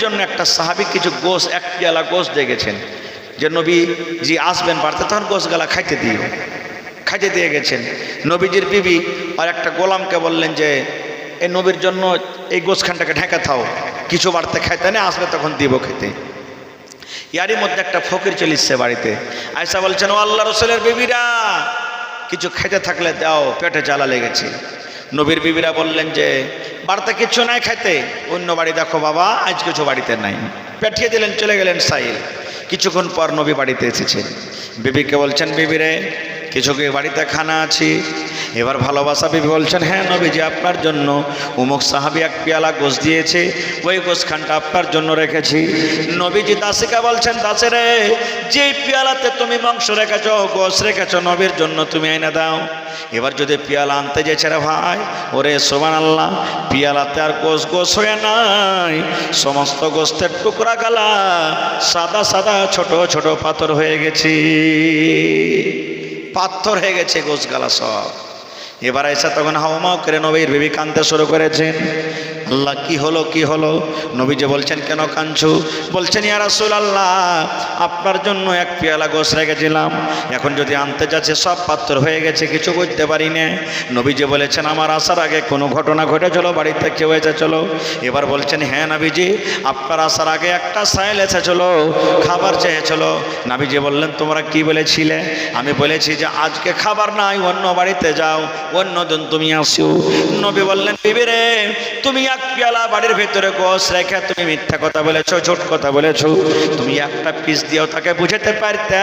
জন্য একটা সাহাবী কিছু গোশ, এক পেয়ালা গোশ দিয়ে গেছেন যে নবীজি আসবেন বাড়তে, তখন গোশগালা খাইতে দিয়ে গেছেন। নবীজির বিবি আর একটা গোলামকে বললেন যে এই নবীর জন্য এই গোশখানটাকে ঢেকে থাও, কিছু বাড়তে খাইতে না, আসবে তখন দিব খেতে। ইয়ারই মধ্যে একটা ফকির চলে এসছে বাড়িতে, আয়েশা বলছেন ও আল্লাহ রসুলের বিবিরা, কিছু খেতে থাকলে দাও, পেটে জ্বালা লেগেছে। নবীর বিবিরা বললেন যে বাড়িতে কিছু নাই খাইতে, অন্য বাড়ি দেখো বাবা, আজ কিছু বাড়িতে নাই। পাঠিয়ে দিলেন, চলে গেলেন সাইল। কিছুক্ষণ পর নবী বাড়িতে এসেছেন। বিবিকে বলছেন বিবিরে, কিছু কি বাড়িতে খানা আছে? এবার ভালোবাসা বিবি বলছেন হ্যাঁ নবীজি, আপনার জন্য উমুক সাহাবী এক পেয়ালা গোশ দিয়েছে, ওই গোশখানটা আপনার জন্য রেখেছি। নবীজি দাসীকে বলছেন দাসেরে, যে পেয়ালাতে তুমি মাংস রেখেছো, গোশ রেখেছো, নবীর জন্য তুমি এনে দাও। এবার যদি পেয়ালা আনতে যেছে রে ভাই, ওরে সুবহানাল্লাহ, পেয়ালাতে আর গোশ হয়ে নাই, সমস্ত গোস্তের টুকরা গালা সাদা সাদা ছোট ছোট পাথর হয়ে গেছে, পাথর হয়ে গেছে গোশগালা সব। এবার এসে তখন হাওমাও করে নবীর বিবি কাঁদতে শুরু করেছেন। আল্লাহ কি হলো কি হলো? নবীজি বলছেন কেন কাঁদছো? বলছেন ইয়া রাসূলুল্লাহ, আপনার জন্য এক পেয়ালা গোশ রেখেছিলাম, এখন যদি আনতে যাচ্ছে সব পাথর হয়ে গেছে, কিছু বুঝতে পারি না। নবীজি বলেছেন আমার আসার আগে কোনো ঘটনা ঘটেছিল, বাড়িতে কেউ এসেছিল? এবার বলছেন হ্যাঁ নবীজি, আপনার আসার আগে একটা সাইল এসেছিল, খাবার চেয়েছিল। নবীজি বললেন তোমরা কি বলেছিলে? আমি বলেছি যে আজকে খাবার নাই, অন্য বাড়িতে যাও, অন্য দিন তুমি আসো। নবী বললেন বিবি রে, তুমি এক পেয়ালা বাড়ির ভেতরে গোশ রেখে তুমি মিথ্যা কথা বলেছো, ঝুট কথা বলেছো। তুমি একটা পিস দিয়েও তাকে বুঝাতে পারতে,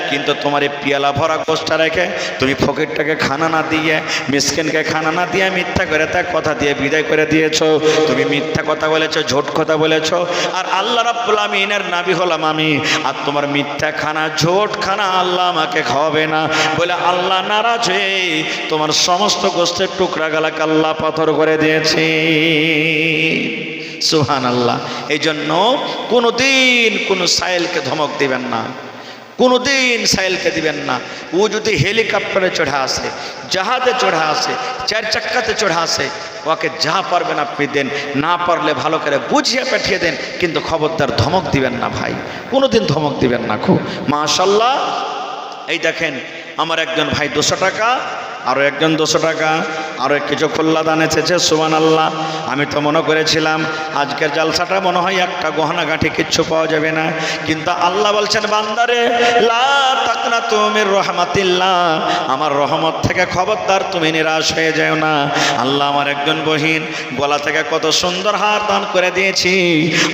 কিন্তু তোমার এই পেয়ালা ভরা গোশটা রেখে তুমি ফকিরটাকে খানা না দিয়ে, মিসকিনকে খানা না দিয়ে, মিথ্যা করে তার কথা দিয়ে বিদায় করে দিয়েছো। তুমি মিথ্যা কথা বলেছো, ঝুট কথা বলেছো, আর আল্লাহ রাব্বুল আমিনের নবী হলাম আমি, আর তোমার মিথ্যা খানা, ঝুট খানা আল্লাহ আমাকে খাওয়াবে না বলে আল্লাহ নারাজ হয়ে তোমার সমস্ত গোস্তের টুকরা গালাকে আল্লাহ পাথর করে দিয়েছে। সুবহানাল্লাহ। এই জন্য কোনোদিন কোনো সাইলকে ধমক দিবেন না, কোনোদিন সাইলকে দিবেন না। ও যদি হেলিকপ্টারে চড়ে আসে, জাহাজে চড়ে আসে, চার চাক্কাতে চড়ে আসে, ওকে যা পারবেন আপনি দেন, না পারলে ভালো করে বুঝিয়ে পাঠিয়ে দেন, কিন্তু খবরদার ধমক দিবেন না ভাই, কোনোদিন ধমক দিবেন না। খুব মাশাআল্লাহ। এই দেখেন আমার একজন ভাই 200 টাকা, আরও একজন 200 টাকা, আরও কিছু খোল্লা দান এসেছে। সুবহানাল্লাহ। আমি তো মনে করেছিলাম আজকের জালসাটা মনে হয় একটা গহনা গাঁঠি কিচ্ছু পাওয়া যাবে না, কিন্তু আল্লাহ বলছেন বান্দারে লা তাকনাতু মির রাহমাতিল্লাহ, আমার রহমত থেকে খবরদার তুমি নিরাশ হয়ে যাও না। আল্লাহ আমার একজন বহিন গলা থেকে কত সুন্দর হার দান করে দিয়েছি,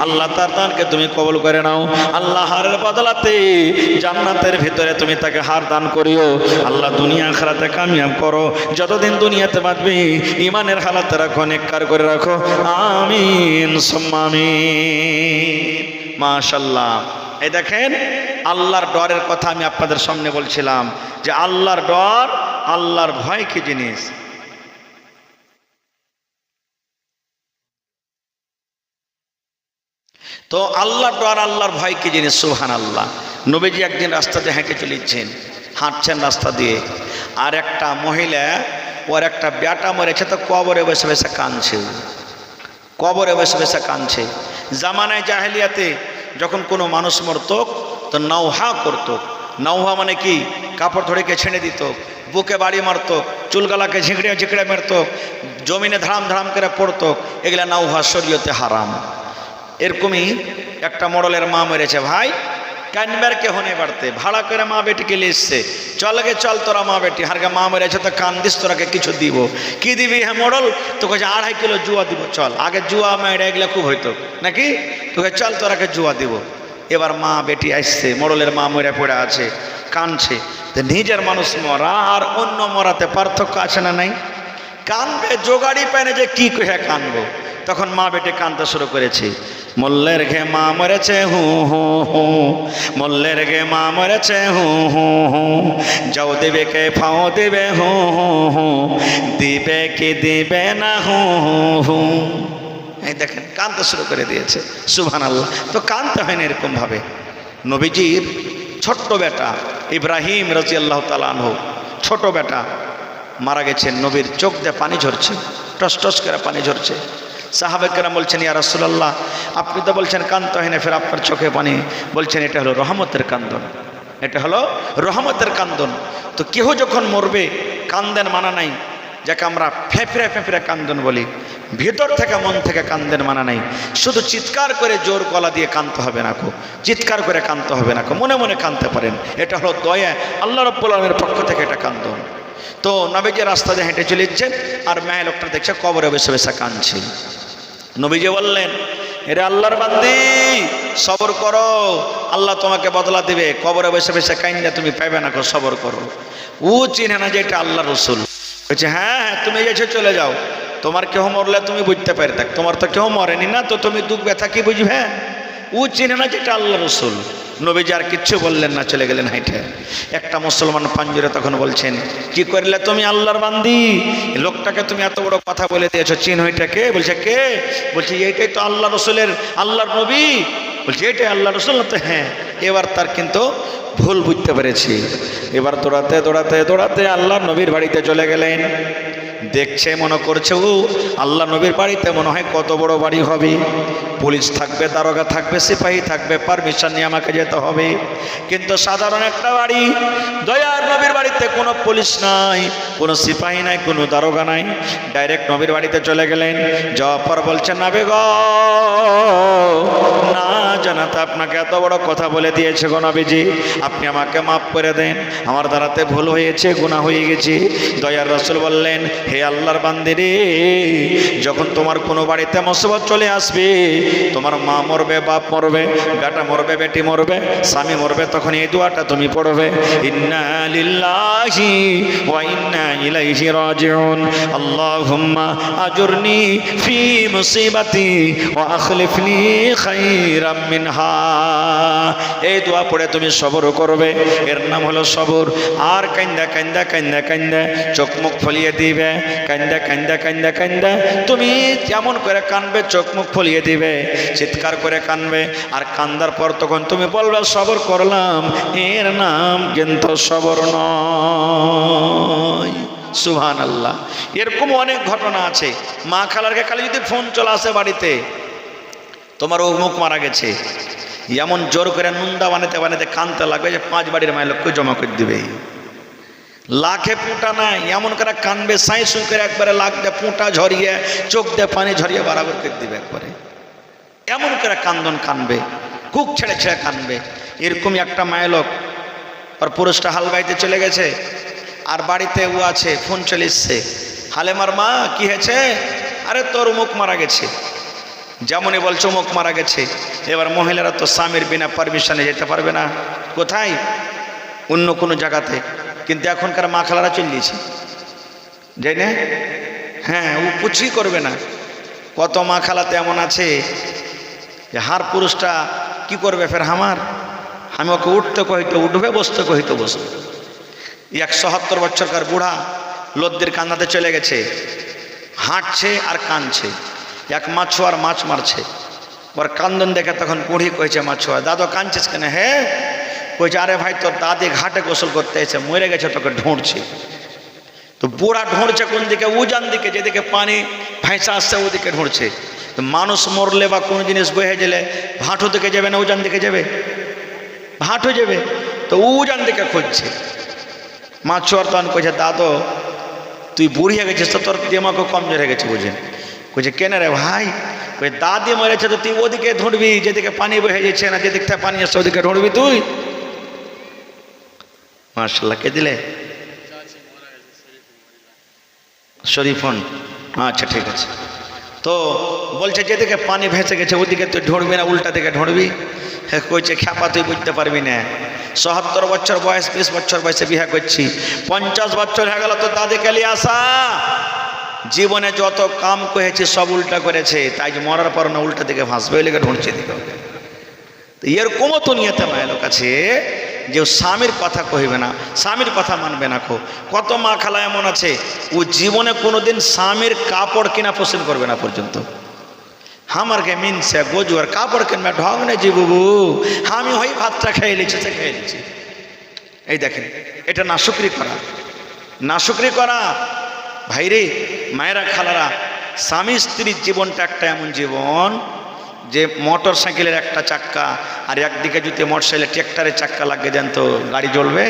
আল্লাহ তার দানকে তুমি কবুল করে নাও। আল্লাহ হারের বদলাতে জান্নাতের ভিতরে তুমি তাকে হার দান করিও। আল্লাহ দুনিয়া আখিরাতে কামিয়াব করো, যতদিন দুনিয়াতে বাঁচবে ইমানের হালাতে রাখো, নেককার করে রাখো। আমিন সুম্মা আমিন। মাশাআল্লাহ। এই দেখেন আল্লাহর ডরের কথা আমি আপনাদের সামনে বলছিলাম যে আল্লাহর ডর, আল্লাহর ভয় কি জিনিস। তো আল্লাহর ডর, আল্লাহর ভয় কি জিনিস। সুবহানাল্লাহ। নবীজি একদিন রাস্তাতে হেঁটে চলেছেন, হাঁটছেন রাস্তা দিয়ে, আর একটা মহিলা, ওর একটা বেটা মরেছে, তো কবরে বসে বসে কাঁদছে, কবরে বসে বসে কাঁদছে। জামানায় জাহেলিয়াতে যখন কোনো মানুষ মরত তো নৌহা করত। নৌহা মানে কি? কাপড় ধরেকে ছেড়ে দিত, বুকে বাড়ি মারত, চুলগালাকে ঝিঁকড়ে ঝিঁকড়ে মারত, জমিনে ধারাম ধারাম করে পড়ত। এগুলা নৌহা, শরীয়তে হারাম। এরকমই একটা মোড়লের মা মরেছে ভাই, কানবার কে হনে বাড়তে ভাড়া করে মা বেটিকে লিখছে, চল গে চল তোরা মা বেটি, হারকে মা মেরেছে তো কান্দিস, তোরাকে কিছু দিব। কি দিবি? হ্যাঁ মোড়ল, তোকে 2.5 কিলো জুয়া দিব, চল। আগে জুয়া মেয়েরা এগুলো খুব হইতো নাকি, তোকে চল তোরাকে জুয়া দিব। এবার মা বেটি আসছে, মোড়লের মা মরে পড়ে আছে, কাঁদছে। তো নিজের মানুষ মরা আর অন্য মরাতে পার্থক্য আছে না নাই? কানবে, জোগাড়ি পায় যে কি কহে কানবো। তখন মা বেটে কাঁদতে শুরু করেছে, মোল্লের ঘে মা মরেছে হু হু হু, মোল্লের ঘে মা মরেছে হু হু হু, যাও দেবে কে ফাও দেবে হু হু হু, দিবে কি দিবে না হু হু হু। এই দেখেন কাঁদতে শুরু করে দিয়েছে। সুবহানাল্লাহ। তো কাঁদতে হয় না এরকম ভাবে। নবীজির ছোট্ট বেটা ইব্রাহিম রাদিয়াল্লাহু তাআলা আনহু, ছোট বেটা মারা গেছেন। নবীর চোখ দিয়ে পানি ঝরছে, টস টস করে পানি ঝরছে। সাহাবে কেরাম বলছেন, ইয়া রাসূলুল্লাহ, আপনি তো বলছেন কাঁদতে হয় না, ফের আপনার চোখে পানি। বলছেন এটা হলো রহমতের কান্দন, এটা হলো রহমতের কান্দন। তো কেহ যখন মরবে কান্দেন মানা নাই, যাকে আমরা ফেঁফড়ে ফেঁফড়ে কান্দন বলি, ভেতর থেকে মন থেকে কান্দেন মানা নাই। শুধু চিৎকার করে জোর গলা দিয়ে কাঁদতে হবে না, চিৎকার করে কাঁদতে হবে না, মনে মনে কাঁদতে পারেন। এটা হলো দয়া, আল্লাহ রাব্বুল আলামিনের পক্ষ থেকে এটা কান্দন। তো নবীজি রাস্তা দিয়ে হেঁটে চলেছেন, আর মেয়ে লোকটা দেখছে কবরে বসে বসে কাঁদছে। নবীজি বললেন, এরে আল্লাহর বান্দি, সবর করো, আল্লাহ তোমাকে বদলা দিবে। কবরে বসে বসে কাইন্দা তুমি পাইবে না, সবর করো। ও চিনে না যে এটা আল্লাহ রসুল। বলছে, হ্যাঁ হ্যাঁ, তুমি এসে চলে যাও, তোমার কেহ মরলে তুমি বুঝতে পারে থাক, তোমার তো কেউ মরেনি না, তো তুমি দুঃখ ব্যথা কি বুঝবে? ও চিনে না যে এটা আল্লাহ রসুল। নবীজি আর কিচ্ছু বললেন না, চলে গেলেন হাইটে। একটা মুসলমান পাঞ্জুরে তখন বলছেন, কি করলে তুমি আল্লাহর বান্দি? লোকটাকে তুমি এত বড় কথা বলে দিয়েছো, চিন হইটাকে? বলছে, কে? বলছে, এইটাই তো আল্লাহ রসুলের, আল্লাহর নবী। বলছে, এটাই আল্লাহ রসুল? তো হ্যাঁ। এবার তার কিন্তু ভুল বুঝতে পেরেছি। এবার দৌড়াতে দৌড়াতে দৌড়াতে আল্লাহ নবীর বাড়িতে চলে গেলেন। দেখছে, মনে করছে ও আল্লাহ নবীর বাড়িতে মনে হয় কত বড় বাড়ি হবে, পুলিশ থাকবে, দারোগা থাকবে, সিপাহী থাকবে, পারমিশন নিয়ে আমাকে যেতে হবে। কিন্তু সাধারণ একটা বাড়ি, দয়ার নবীর বাড়িতে কোনো পুলিশ নাই, কোনো সিপাহী নাই, কোনো দারোগা নাই। ডাইরেক্ট নবীর বাড়িতে চলে গেলেন। যাওয়ার পর বলছেন, নাবি গো, না জানাতে আপনাকে এত বড় কথা বলে দিয়েছে গো নবীজি, আপনি আমাকে মাফ করে দেন, আমার দ্বারাতে ভুল হয়েছে, গুনাহ হয়ে গেছে। দয়ার রাসূল বললেন, হে আল্লাহর বান্দি রে, যখন তোমার কোনো বাড়িতে মুসিবত চলে আসবে, তোমার মা মরবে, বাপ মরবে, বেটা মরবে, বেটি মরবে, স্বামী মরবে, তখন এই দোয়াটা তুমি পড়বে, ইন্না লিল্লাহি ওয়া ইন্না ইলাইহি রাজিউন, আল্লাহুম্মা আজুরনি ফি মুসিবাতি ওয়া আখলিফনি খাইরাম মিনহা। এই দোয়া পড়ে তুমি সবর করবে, এর নাম হলো সবর। আর কান্দা কান্দা কান্দা কান্দা চোখ মুখ ফলিয়ে দিবে, কান্দা কান্দা কান্দা কান্দা তুমি যেমন করে কানবে, চোখ মুখ ফলিয়ে দিবে, চিৎকার করে কানবে। আর কান্দার পর তখন তুমি বলবে, সবর করলাম, এর নাম কিন্তু সবর নয়। সুবহানাল্লাহ। এরকম অনেক ঘটনা আছে। মা খালারকে খালি যদি ফোন চলে আসে বাড়িতে, তোমার অমুক মারা গেছে, এমন জোর করে নুন্দা বানাতে বানাতে কানতে লাগবে যে 5 বাড়ির মায়ের লোককে জমা করে দিবে। লাখে পুঁটা নাই, এমন করে কানবে, সাই সুই করে একবারে লাখ দিয়ে পুঁটা ঝরিয়ে, চোখ দিয়ে পানি ঝরিয়ে বরাবর করে দিবে একবারে। এমন করে কান্দন কানবে, কুক ছেড়ে ছেড়ে কানবে। এরকমই একটা মায়ের লোক, আর পুরুষটা হাল বাইতে চলে গেছে, আর বাড়িতে ও আছে, ফোন চলে এসছে, হালেমার মা কি হয়েছে? আরে তোর মুখ মারা গেছে। যেমনই বলছো মুখ মারা গেছে, এবার মহিলারা তো স্বামীর বিনা পারমিশনে যেতে পারবে না। কোথায়? অন্য কোনো জায়গাতে। কিন্তু এখনকার মা খালারা চলে গেছে, যাই না? হ্যাঁ, ও কিছুই করবে না। কত মা খালাতে এমন আছে যে হার পুরুষটা কি করবে, ফের আমি ওকে উঠতে কহিতে উঠবে, বসতে কহিতে বসবে। 170 বছরকার বুড়া লদ্দির কান্নাতে চলে গেছে, হাঁটছে আর কাঁদছে। এক মাছুয়ার মাছ মারছে, ওর কান্দন দেখে তখন বুড়ি কয়েছে, মাছুয়া দাদু কাঁদছিস কেন? হ্যাঁ, কইছে, আরে ভাই তোর দাদি ঘাটে গোসল করতে এসে মরে গেছে, তোকে ঢুঁড়ছি। তো বুড়া ঢুঁড়ছে কোন দিকে? উজান দিকে, যেদিকে পানি ভাইসা আসছে ওদিকে ঢুঁড়ছে। তো মানুষ মরলে বা কোনো জিনিস বয়ে গেলে ভাঁটু দিকে যাবে না উজান দিকে যাবে? ভাঁটু যাবে। তো উজান দিকে খুঁজছে। মাছুয়ার তখন কইছে, দাদু তুই বুড়ি হয়ে গেছিস, তো তোর দিমাগও কমজোর হয়ে গেছে বুঝেন। কইছে, কেন রে ভাই? কই, দাদি মরেছে তো তুই ওদিকে ঢুঁড়বি, যেদিকে পানি বয়ে যাচ্ছে না, যেদিক থেকে পানি আসছে ওদিকে ঢুঁড়বি তুই। মাশাআল্লাহ। কে দিলে? শরীফন। আচ্ছা ঠিক আছে। তো বলছে যেদিকে পানি ভেসে গেছে ওদিকে তুই ঢুঁড়বি না, উল্টা দিকে ঢুঁড়বি। হ্যাঁ, কইছে, খ্যাপা তুই বুঝতে পারবি না, ৭৭ বছর বয়স, ২০ বছর বয়সে বিয়ে করছি, 50 বছর হয়ে গেল তো দাদিকে নিয়ে আসা। জীবনে যত কাম করেছে সব উল্টা করেছে, তাই যে মরার পর না উল্টা দিকে ভাসবে, ওই লেগে ঢুঁড়ছে দিকে। তো এরকমও তো নিয়েতে মায়ের লোক আছে যে স্বামীর কথা কহিবে না, স্বামীর কথা মানবে না। কত মা খালা এমন আছে, ও জীবনে কোনোদিন স্বামীর কাপড় কিনা পছন্দ করবে না পর্যন্ত। আমারকে মিনসে গোজুয়ার কাপড় কিনবে ঢং নেই জি বুবু, আমি ওই ভাতটা খেয়ে নিচ্ছি, খেয়ে নিচ্ছি। এই দেখেন, এটা নাশুকরি করা, নাশুকরি করা। ভাইরে, মায়েরা খালারা, স্বামী স্ত্রীর জীবনটা একটা এমন জীবন যে মোটর সাইকেলের একটা চাক্কা আর একদিকে যদি মোটর সাইকেলের ট্র্যাক্টরের চাক্কা লাগিয়ে দেন তো গাড়ি জ্বলবে?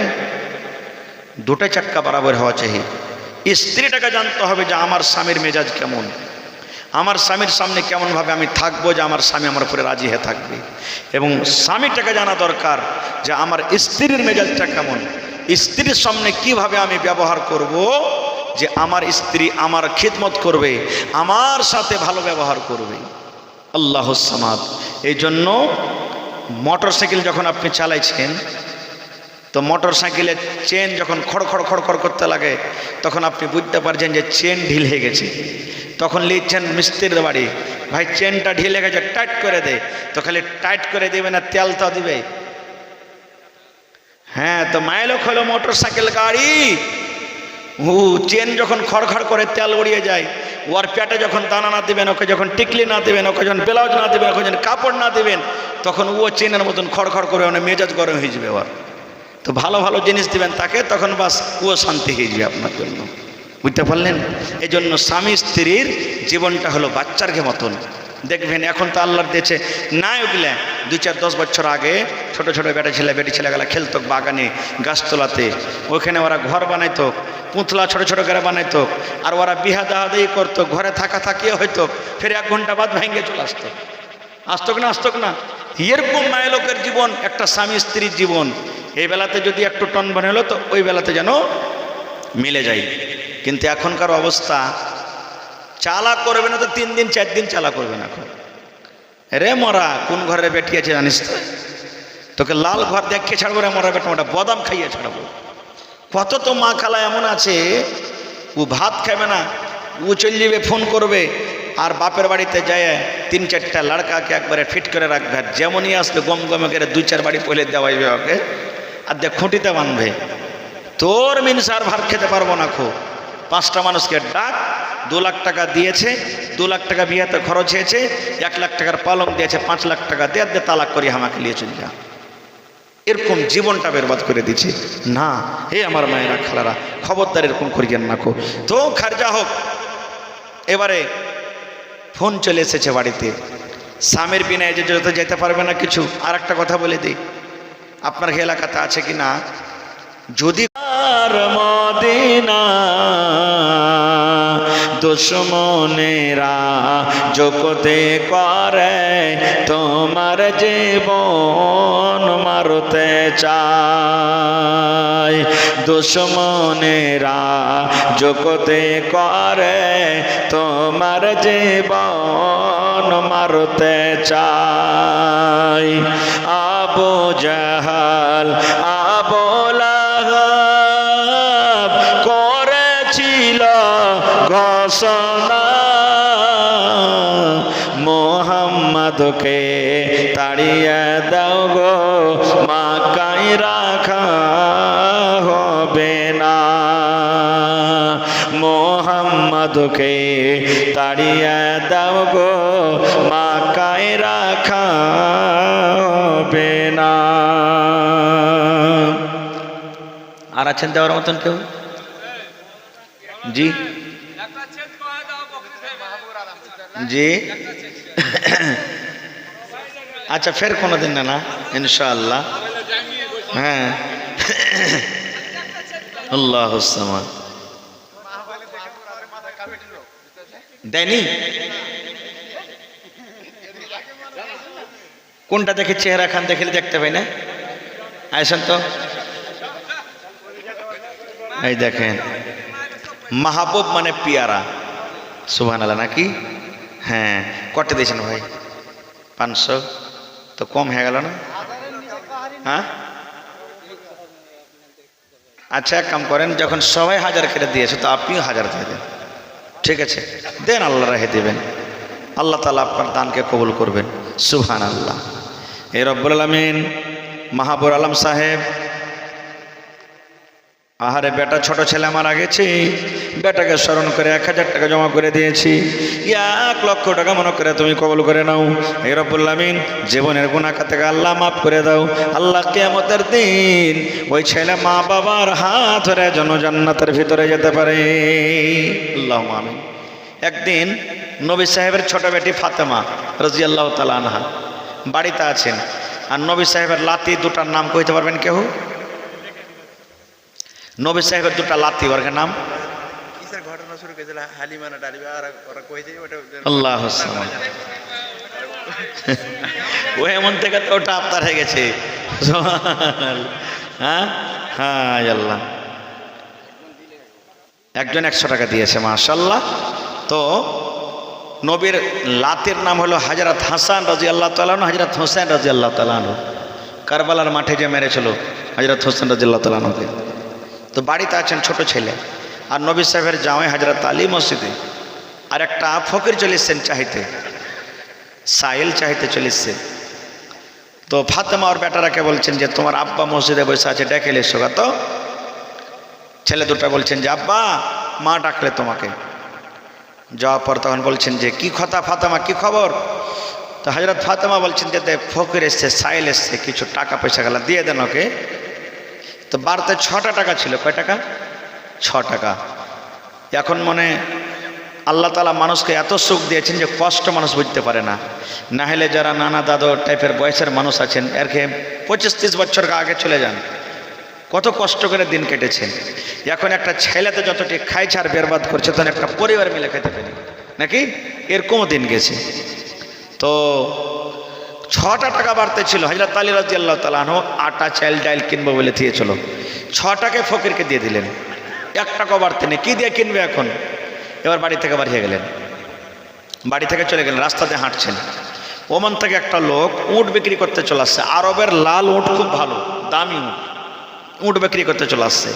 দুটো চাক্কা বরাবর হওয়া চাই। স্ত্রীটাকে জানতে হবে যে আমার স্বামীর মেজাজ কেমন, আমার স্বামীর সামনে কেমনভাবে আমি থাকবো যে আমার স্বামী আমার উপরে রাজি হয়ে থাকবে। এবং স্বামীটাকে জানা দরকার যে আমার স্ত্রীর মেজাজটা কেমন, স্ত্রীর সামনে কিভাবে আমি ব্যবহার করব যে আমার স্ত্রী আমার খিদমত করবে, আমার সাথে ভালো ব্যবহার করবে। আল্লাহুস সামাদ। এই জন্য মোটর সাইকেল যখন আপনি চালাইছেন তো মোটর সাইকেলের চেন যখন খড়খড় খড়খড় করতে লাগে তখন আপনি বুঝতে পারছেন যে চেন ঢিল হয়ে গেছে। তখন লিখছেন মিস্ত্রির বাড়ি, ভাই চেনটা ঢিলে গেছে, টাইট করে দে। তো খালি টাইট করে দেবে না, তেল তো দিবে। হ্যাঁ, তো মাইলক হলো মোটর সাইকেল গাড়ি। চেন যখন খড়খড় করে তেল উড়িয়ে যায়, ওর পেটে যখন দানা না দেবেন, ওকে যখন টিকলি না দেবেন, ওকে যখন ব্লাউজ না দেবেন, ওকে যখন কাপড় না দেবেন, তখন ও চেনের মতন খড়খড় করে মানে মেজাজ গরম হয়ে যাবে। ওর তো ভালো ভালো জিনিস দিবেন তাকে, তখন বাস ও শান্তি হয়ে যাবে আপনার জন্য। বুঝতে পারলেন? এই জন্য স্বামী স্ত্রীর জীবনটা হলো বাচ্চার মতন। দেখবেন এখন তো আল্লাহর দিয়েছে না, ওগুলা 2-4-10 বছর আগে ছোট ছোট বেটি ছেলেগুলা খেলতো বাগানে গাছতলাতে, ওইখানে ওরা ঘর বানাইতো, পুতলা ছোট ছোট করে বানাইতো, আর ওরা বিহা দাহাদাই করতো, ঘরে থাকা থাকিয়ে হয়তো ফের 1 ঘন্টা বাদ ভেঙে চলে আসতো। আসতো না এরকম মায়ের লোকের জীবন একটা স্বামী স্ত্রীর জীবন। এই বেলাতে যদি একটু টন বানালো তো ওই বেলাতে যেন মিলে যায়। কিন্তু এখনকার অবস্থা, চালা করবে না তো 3 দিন 4 দিন চালা করবে না। এখন রে মরা কোন ঘরে বেটি আছে জানিস তো, তোকে লাল ঘর দেখে ছাড়বো রে মরা বেটা, ওটা বাদাম খাইয়ে ছাড়বো। কত তো মা খালা এমন আছে, ও ভাত খাবে না, ও চলে যাবে, ফোন করবে, আর বাপের বাড়িতে যায় 3-4টা লড়কাকে একবারে ফিট করে রাখবে, আর যেমনই আসবে গম গমে করে 2-4 বাড়ি পলে দেওয়াইবে ওকে, আর দেখ খুঁটিতে বাঁধবে। তোর মিনসার ভাত খেতে পারবো না। 5টা মানুষকে ডাক, 2 লাখ টাকা দিয়েছে, 2 লাখ টাকা বিয়েতে খরচ হয়েছে, 1 লাখ টাকার পালং দিয়েছে, 5 লাখ টাকা দে তালাক করি আমাকে নিয়ে চলে যা। এরকম জীবনটা বেরবাদ করে দিচ্ছে না। হে আমার মায়েরা খালারা, খবরদার এরকম করিয়েন না। তো খারজা হোক, এবারে ফোন চলে এসেছে বাড়িতে, স্বামীর বিনা যেতে যেতে পারবে না কিছু। আর একটা কথা বলে দিই, আপনার এলাকাতে আছে কি না, যদি মদিনা দুশ্মনেরা জগতে করে তোমার জীবন মারতে চায়, দুশ্মনেরা জগতে করে তোমার জীবন মারতে চায়। আবু জাহাল আবু লাহাব করেছিল ঘোষণা, মুহাম্মদকে তাড়িয়ে দাও গো, মক্কায় রাখা হবে না। মুহাম্মদকে তাড়িয়ে দাও গো, মক্কায় রাখা হবে না। আর আছেন দেওয়ার মতন কেউ? জি জি আচ্ছা, ফের কোনোদিন না ইনশাআল্লাহ। হ্যাঁ, আল্লাহ দেয়নি। কোনটা দেখে চেহারা খান দেখলে দেখতে পাই না। আইসেন তো, এই দেখেন মাহবুব মানে পিয়ারা। সুবহানাল্লাহ নাকি? হ্যাঁ, কটে দিয়েছেন ভাই? 500 তো কম হয়ে গেল না? হ্যাঁ, আচ্ছা এক কাম করেন, যখন সবাই 1000 করে দিয়েছে তো আপনিও 1000 দিয়ে দেন। ঠিক আছে, দেন, আল্লাহ রেখে দেবেন, আল্লাহ তাআলা আপনার দানকে কবুল করবেন। সুবহানাল্লাহ। এই রব্বুল আলামিন মাহবুব আলম সাহেব, আহারে বেটা ছোট ছেলে মারা গেছে, বেটাকে স্মরণ করে 1000 টাকা জমা করে দিয়েছি, 1 লক্ষ টাকা মনে করে তুমি কবুল করে নাও। হে রব্বুল আমিন, জীবনের গুনাহ থেকে আল্লাহ মাফ করে দাও। আল্লাহ কিয়ামতের দিন ওই ছেলে মা বাবার হাত ধরে যেন জান্নাতের ভিতরে যেতে পারে। আল্লাহুম্মা আমিন। একদিন নবী সাহেবের ছোট বেটি ফাতেমা রাদিয়াল্লাহু তাআলা আনহা বাড়িতে আছেন, আর নবী সাহেবের লাতি দুটার নাম কইতে পারবেন কেউ? নবী সাহেবের দুটা লাতি, ওর নাম আল্লাহ। ও এমন থেকে তো ওটা আপনার হয়ে গেছে। হ্যাঁ হ্যাঁ আল্লাহ, একজন 100 টাকা দিয়েছে মাশাআল্লাহ। তো নবীর লাতের নাম হলো হযরত হাসান রাদিয়াল্লাহু তাআলা আনহু, হযরত হোসেন রাদিয়াল্লাহু তাআলা আনহু। কারবালার মাঠে যে মেরেছিল হযরত হোসেন রাদিয়াল্লাহু তাআলা আনহুকে। তো বাড়িতে আছেন ছোট ছেলে, আর নবী সাহেবের জামাই হযরত আলী মসজিদে, আর একটা ফকির চলেছেন চাইতে, সাইল চাইতে চলেছে। তো ফাতেমা ওর বেটারাকে বলছেন যে তোমার আব্বা মসজিদে বসে আছে, ডেকে এসো। তো ছেলে দুটা বলছেন যে আব্বা মা ডাকলে তোমাকে। যাওয়ার পর তখন বলছেন যে কি কথা ফাতেমা, কি খবর? তো হযরত ফাতেমা বলছেন যে ফকির এসছে, সাইল এসছে, কিছু টাকা পয়সা গেলা দিয়ে দেন ওকে। তো বাড়িতে 6টা টাকা ছিল। কয় টাকা? 6 টাকা। এখন মনে আল্লাহ তাআলা মানুষকে এত সুখ দিয়েছেন যে কষ্ট মানুষ বুঝতে পারে না। না হলে যারা নানা দাদু টাইপের বয়সের মানুষ আছেন, এরকে 25-30 বছর আগে চলে যান, কত কষ্ট করে দিন কেটেছে। এখন একটা ছেলেতে যতটি খাইছে আর বেরবাদ করছে, তখন একটা পরিবার মিলে খেতে পারি নাকি, এরকমও দিন গেছে। তো 6টা টাকা বাড়তে ছিল। হযরত আলী রাদিয়াল্লাহু তাআলা আনহু আটা চাল ডাল কিনবো বলে দিয়েছিল, 6 টাকায় ফকিরকে দিয়ে দিলেন। 1 টাকাও বাড়তে নেই, কি দিয়ে কিনবে এখন? এবার বাড়ি থেকে বাড়িয়ে গেলেন, বাড়ি থেকে চলে গেলেন, রাস্তাতে হাঁটছেন। ওমান থেকে একটা লোক উট বিক্রি করতে চলে আসছে। আরবের লাল উট খুব ভালো, দামি উট বিক্রি করতে চলে আসছে।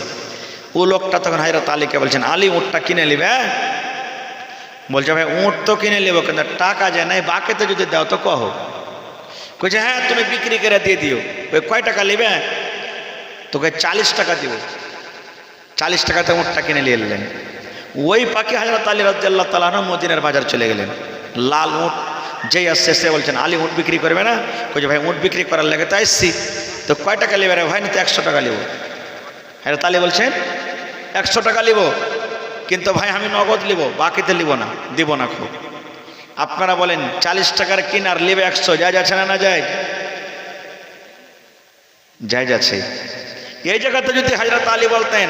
ও লোকটা তখন হযরত আলীকে বলছেন, আলী উটটা কিনে নিবে? বলছে ভাই উট তো কিনে নেবো, কিন্তু টাকা যে নাই, বাকিতে যদি দাও তো কহো। কইছে হ্যাঁ তুমি বিক্রি করে দিয়ে দিও। ওই কয় টাকা নিবে? তোকে 40 টাকা দিব। 40 টাকাতে উটটা কিনে নিয়ে এলেন। ওই পাখি হযরত আলী রাদিয়াল্লাহু তাআলা আনহু মদিনার বাজার চলে গেলেন। লাল উট যেই আসছে সে বলছেন আলী উট বিক্রি করবে না? কইছে ভাই উট বিক্রি করার লাগে তো আসছি। তো কয় টাকা নেবে রে ভাই? না তো 100 টাকা নেব। হযরত আলী বলছেন 100 টাকা নিব, কিন্তু ভাই আমি নগদ নিব, বাকিতে নিব না, দিব না। খুব আপনারা বলেন 40 টাকার কিনার নেবে 100, যায় যাচ্ছে না? না যায়, যায় যাচ্ছে। এই জায়গাতে যদি হযরত আলী বলতেন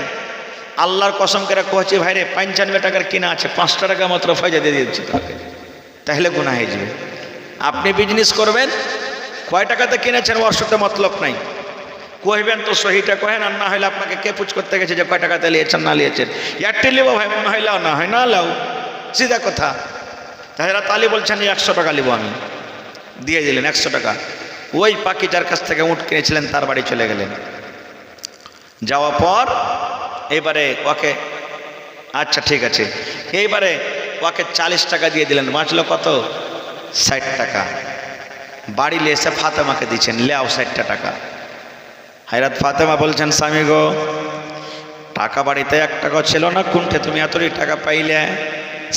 আল্লাহর কসম করে কইছি ভাই রে 95 টাকার কিনা আছে, 5 টাকা মাত্র ফায়দা দিয়ে দিচ্ছি তোকে, তাহলে গুনাহ হয়ে যাবে। আপনি বিজনেস করবেন, কয় টাকাতে কিনেছেন ওর সাথে মতলব নাই, কইবেন তো সহিটা কহেন, আর না হলে আপনাকে কে পুছ করতে গেছে যে কয় টাকাতে নিয়েছেন না নিয়েছেন। একটি লিব ভাই, মনে হয় লাও, না হয় না লাও, সিধা কথা। হযরত আলী বলছেন 100 টাকা লিব আমি, দিয়ে দিলেন 100 টাকা। ওই পাখিটার কাছ থেকে উট কিনেছিলেন তার বাড়ি চলে গেলেন। যাওয়ার পর এবারে ওকে, আচ্ছা ঠিক আছে, এইবারে ওকে 40 টাকা দিয়ে দিলেন। বাঁচলো কত? 60 টাকা। বাড়ি এসে ফাতেমাকে দিচ্ছেন, লেও 60টা টাকা। হযরত ফাতেমা বলছেন স্বামী গো, টাকা বাড়িতে 1 টাকাও ছিল না, কুণ্ঠে তুমি এতটি টাকা পাইলে?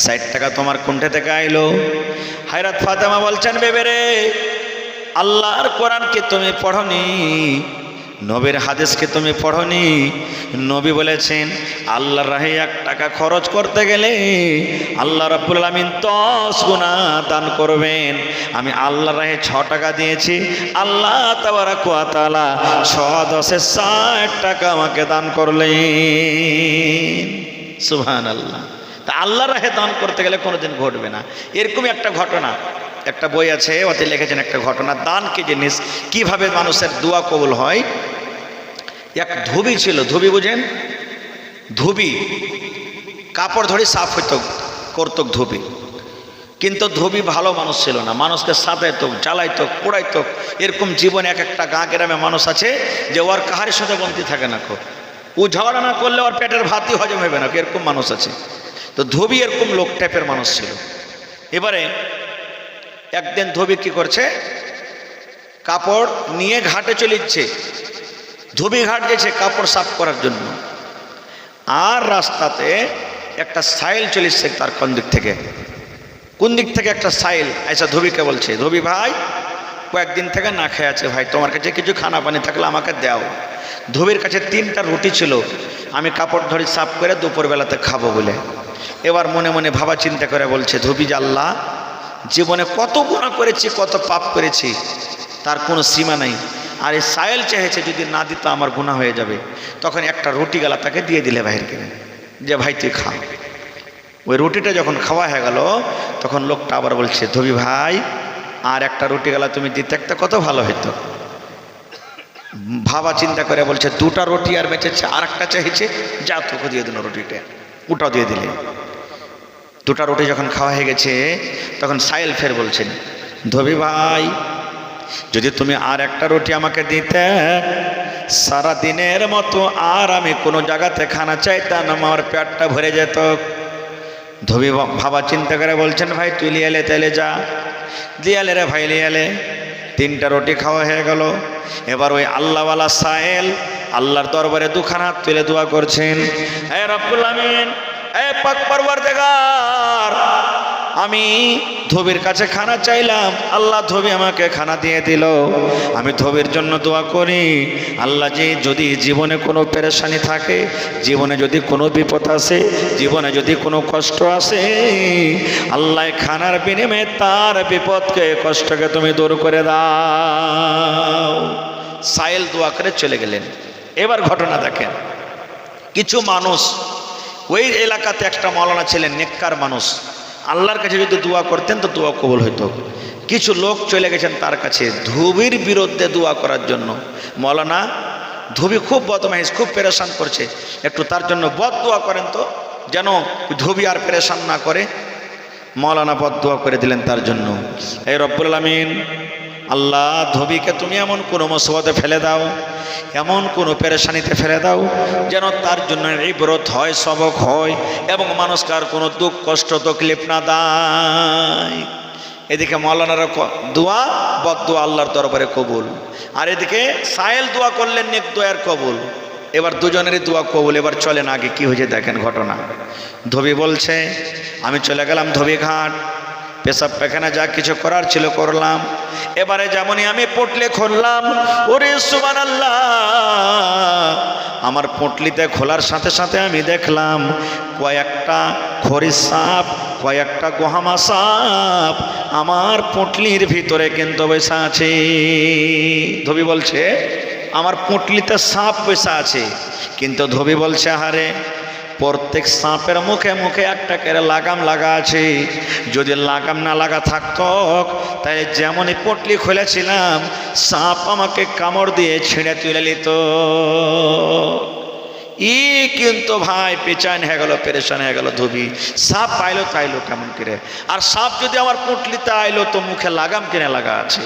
60 টাকা তোমার কুণ্ঠে থেকে আইলো? হযরত ফাতেমা বলছেন বেবে রে, আল্লাহর কোরআনকে তুমি পড়নি, নবীর হাদিসকে তুমি পড়নি? নবী বলেছেন আল্লাহর রাহে 1 টাকা খরচ করতে গেলে আল্লাহ রাব্বুল আলামিন 10 গুণা দান করবেন। আমি আল্লাহর রাহে 6 টাকা দিয়েছি, আল্লাহ তাবারাক ওয়া তাআলা 6×10 60 টাকা আমাকে দান করলেন। সুবহানাল্লাহ। তা আল্লাহর রাহে দান করতে গেলে কোনোদিন ঘটবে না। এরকমই একটা ঘটনা, একটা বই আছে, ওতে লিখেছেন একটা ঘটনা, দান কি জিনিস, কিভাবে মানুষের দোয়া কবুল হয়। এক ধুবি ছিল, ধুবি বুঝেন? ধুবি কাপড় ধরে সাফ হইতো, করতো ধুবি। কিন্তু ধুবি ভালো মানুষ ছিল না, মানুষকে সাজাইতো, জ্বালাইতো, পোড়াইতো। এরকম জীবনে এক একটা গাঁ গ্রামে মানুষ আছে যে ওর কাহারের সাথে বন্দি থাকে না, খুব ও ঝগড়া না করলে ওর পেটের ভাতই হজম হবে না, এরকম মানুষ আছে। তো ধুবি এরকম লোক টাইপের মানুষ ছিল। এবারে একদিন ধুবি কি করছে, কাপড় নিয়ে ঘাটে চলিচ্ছে, ধুবি ঘাট গেছে কাপড় সাফ করার জন্য। আর রাস্তাতে একটা সাইল চলিচ্ছে তার কোন দিক থেকে একটা সাইল আইসা ধুবিকে বলছে, ধুবি ভাই কয়েকদিন থেকে না খেয়ে আছে, ভাই তোমার কাছে কিছু খানা পানি থাকলে আমাকে দাও। ধুবির কাছে 3টা রুটি ছিল, আমি কাপড় ধরে সাফ করে দুপুরবেলাতে খাবো বলে। এবার মনে মনে ভাবা চিন্তা করে বলছে, ধোবি যে আল্লাহ, জীবনে কত গুনাহ করেছি, কত পাপ করেছি, তার কোনো সীমা নাই। আর এই সায়েল চেয়েছে যদি না দিত আমার গুনাহ হয়ে যাবে। তখন একটা রুটি গালা তাকে দিয়ে দিলে বাহির করে, যে ভাই তুই খা। ওই রুটিটা যখন খাওয়া হয়ে গেল, তখন লোকটা আবার বলছে, ধোবি ভাই আর একটা রুটি গালা তুমি দিতে একটা কত ভালো হতো। ভাবা চিন্তা করে বলছে, দুটা রুটি আর বেঁচেছে, আর একটা চাইছে, যা তোকে দিয়ে দিল রুটিটা, ওটাও দিয়ে দিলে। দুটা রুটি যখন খাওয়া হয়ে গেছে, তখন সাইল ফের বলছেন, ধোবি ভাই যদি তুমি আর একটা রুটি আমাকে দিতে, সারা দিনের মতো আর আমি কোনো জায়গাতে খানা চাইতাম, আমার পেটটা ভরে যেত। ধোবি ভাবা চিন্তা করে বলছেন, ভাই তুই লিয়ে এলে, তাইলে যা। লিয়ালে রে ভাই, লিয়ালে। তিনটা রুটি খাওয়া হয়ে গেল। এবার ওই আল্লাহওয়ালা সায়েল আল্লাহর দরবারে দুখানা হাত তুলে দোয়া করছেন, হে রব্বুল আমিন, হে পাক পরওয়ারদিগার, আমি ধোবির কাছে খানা চাইলাম, আল্লাহ ধোবি আমাকে খানা দিয়ে দিল। আমি ধোবির জন্য দোয়া করি, আল্লাহ যে যদি জীবনে কোনো পেরেশানি থাকে, জীবনে যদি কোনো বিপদ আসে, জীবনে যদি কোনো কষ্ট আসে, আল্লাহ খানার বিনিময়ে তার বিপদকে, কষ্টকে তুমি দূর করে দাও। সাইল দোয়া করে চলে গেলেন। এবার ঘটনা দেখেন, কিছু মানুষ, ওই এলাকাতে একটা মাওলানা ছিলেন, নেককার মানুষ, আল্লাহর কাছে যদি দোয়া করতেন তো দোয়া কবুল হইতো। কিছু লোক চলে গেছেন তার কাছে ধোবির বিরুদ্ধে দোয়া করার জন্য। মাওলানা, ধোবি খুব বদমাইশ, খুব পেরেশান করছে, একটু তার জন্য বদ দোয়া করেন তো, যেন ধোবি আর পেরেশান না করে। মাওলানা বদ দোয়া করে দিলেন তার জন্য, এই রব্বুল আমিন, আল্লাহ ধোবিকে তুমি এমন কোনো মুসিবতে ফেলে দাও, এমন কোনো পেরেশানিতে ফেলে দাও, যেন তার জন্য ইবরত হয়, সবক হয়, এবং মানুষকে আর কোনো দুঃখ কষ্ট তকলিফ না দেয়। এদিকে মাওলানার দোয়া, বদ দোয়া আল্লাহর দরবারে কবুল, আর এদিকে সায়েল দোয়া করলেন নেক দোয়ার কবুল। এবার দুজনেরই দোয়া কবুল। এবার চলেন আগে কি হয়েছে দেখেন ঘটনা। ধোবি বলছে, আমি চলে গেলাম ধোবি ঘাট, পেশাব পায়খানা যা কিছু করার ছিল করলাম। এবারে যেমনই আমি পটলে খুললাম, ওরে সুবহানাল্লাহ, আমার পটলিতে খোলার সাথে সাথে আমি দেখলাম কয়েকটা খড়ি সাপ, কয়েকটা গোহামা সাপ আমার পটলির ভিতরে কিন্তু বসে আছে। ধোবি বলছে, আমার পটলিতে সাপ বসে আছে, কিন্তু ধোবি বলছে, আহারে প্রত্যেক সাপের মুখে মুখে একটা করে লাগাম লাগা আছে, যদি লাগাম না লাগা থাকতো তাই যেমনই পটলি খুলেছিলাম সাপ আমাকে কামড় দিয়ে ছিঁড়ে তুলে নিত। ই কিন্তু ভাই পেচান হয়ে গেল, পেরেশান হয়ে গেল ধোবি। সাপ পাইলো তাইলো কেমন করে, আর সাপ যদি আমার পটলিতে আইলো তো মুখে লাগাম কিনে লাগা আছে,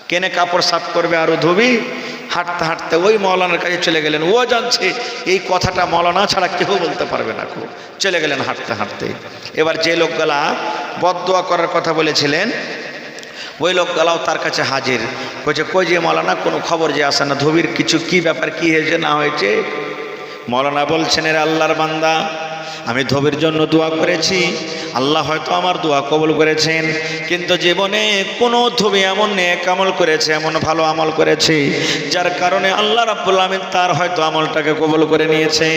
কেনে কাপড় সাফ করবে। আরও ধোবি হাঁটতে হাঁটতে ওই মাওলানার কাছে চলে গেলেন। ও জানছে এই কথাটা মাওলানা ছাড়া কেউ বলতে পারবে না, খুব চলে গেলেন হাঁটতে হাঁটতে। এবার যে লোকগুলা বদদোয়া করার কথা বলেছিলেন, ওই লোকগুলাও তার কাছে হাজির। বলছে, কই যে মাওলানা, কোনো খবর যে আসে না, ধোবির কিছু কি ব্যাপার, কি হয়েছে না হয়েছে? মাওলানা বলছেন, এর আল্লাহর বান্দা, আমি ধোবির জন্য দোয়া করেছি, আল্লাহ হয়তো আমার দোয়া কবুল করেছেন, কিন্তু জীবনে কোনো ধোবি এমন নেক আমল করেছে, এমন ভালো আমল করেছে, যার কারণে আল্লাহ রাব্বুল আমিন তার হয়তো আমলটাকে কবুল করে নিয়েছে।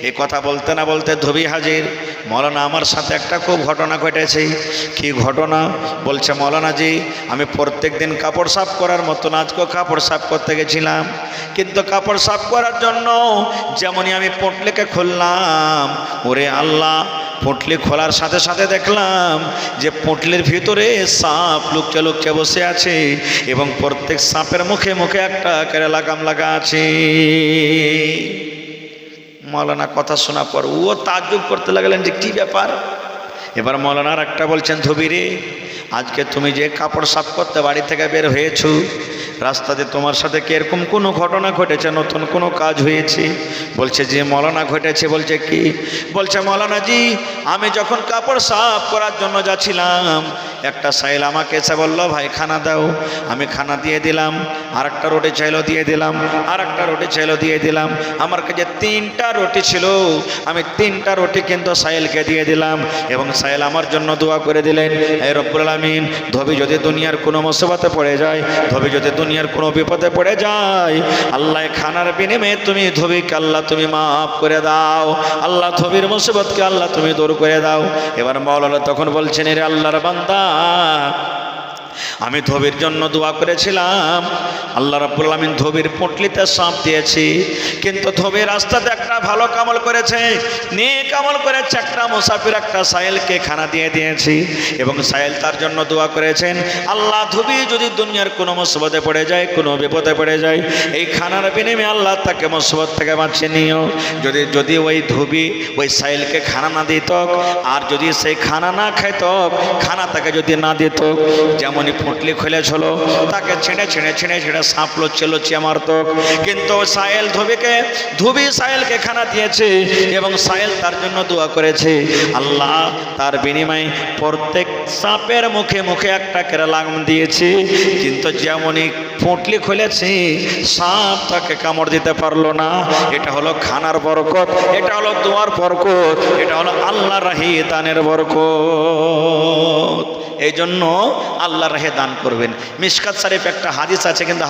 এই কথা বলতে না বলতে ধোবি হাজির। মাওলানা, আমার সাথে একটা খুব ঘটনা ঘটেছে। কি ঘটনা? বলছে, মাওলানা জি, আমি প্রত্যেক দিন কাপড় সাফ করার মতন আজকে কাপড় সাফ করতে গেছিলাম, কিন্তু কাপড় সাফ করার জন্য যেমনই আমি পটলিকে খুললাম, ওরে আল্লাহ, পটলি খোলার সাথে সাথে দেখলাম যে পটলির ভিতরে সাপ লুকচে লুকচে বসে আছে, এবং প্রত্যেক সাপের মুখে মুখে একটা করে লাগাম লাগা আছে। মাওলানা কথা শোনার পর ও তাজ্জুব করতে লাগলেন যে কি ব্যাপার। এবার মাওলানার একটা বলছেন, ধোবিরে, আজকে তুমি যে কাপড় সাফ করতে বাড়ি থেকে বের হয়েছো, রাস্তাতে তোমার সাথে কি এরকম কোনো ঘটনা ঘটেছে, নতুন কোনো কাজ হয়েছে? বলছে, যে মাওলানা ঘটেছে। বলছে কি? বলছে, মাওলানা জি, আমি যখন কাপড় সাফ করার জন্য যাচ্ছিলাম, একটা সাইল আমাকে এসে বললো, ভাই খানা দাও। আমি খানা দিয়ে দিলাম, আর একটা রুটি চাইলো দিয়ে দিলাম, আর একটা রুটি চাইলো দিয়ে দিলাম। আমার কাছে 3টা রুটি ছিল, আমি 3টা রুটি কিন্তু সাইলকে দিয়ে দিলাম, এবং সাইল আমার জন্য দোয়া করে দিলেন, হে রব্বুল আলামিন আলামিন ধোবি যদি দুনিয়ার কোনো মুসিবতে পড়ে যায়, ধোবি যদি দুনিয়ার কোনো বিপদে পড়ে যায়, আল্লাহ খানার বিনিময়ে তুমি ধোবিকে আল্লাহ তুমি মাফ করে দাও, আল্লাহ ধোবির মুসিবতকে আল্লাহ তুমি দূর করে দাও। এবার মাওলানা তখন বলছেন, রে আল্লাহর বান্দা, আমি ধোবির জন্য দোয়া করেছিলাম, আল্লাহ রাব্বুল আলামিন ধোবির পুঁটলিতে সাপ দিয়েছি, কিন্তু ধোবির রাস্তাতে একটা ভালো কামল করেছে, নেক আমল করেছে, একটা মুসাফির একটা সাইলকে খানা দিয়ে দিয়েছি, এবং সাইল তার জন্য দোয়া করেছেন, আল্লাহ ধোবি যদি দুনিয়ার কোনো মুসিবতে পড়ে যায়, কোনো বিপদে পড়ে যায়, এই খানার বিনিময়ে আল্লাহ তাকে মুসিবত থেকে বাঁচিয়ে নিও। যদি ওই ধোবি ওই সাইলকে খানা না দিত, আর যদি সেই খানা না খাইত, খানা তাকে যদি না দিত, যেমন পুঁটলি খুলেছিল, তাকে ছেড়ে ছেড়ে ছেড়ে ছেড়ে সাপ লুচিয়ে মারত, কিন্তু সাহেল ধোবি সাহেলকে খানা দিয়েছে এবং সাহেল তার জন্য দোয়া করেছে, আল্লাহ তার বিনিময়ে প্রত্যেক সাপের মুখে মুখে একটা করে লাগাম দিয়েছে, কিন্তু যেমনই পুঁটলি খুলেছে সাপ তাকে কামড় দিতে পারলো না। এটা হলো খানার বরকত, এটা হলো দোয়ার বরকত, এটা হলো আল্লাহর রাহে দানের বরকত। এই জন্য আল্লাহর রাহে দান করবেন। মিশকাত শরীফ একটা হাদিস আছে, কিন্তু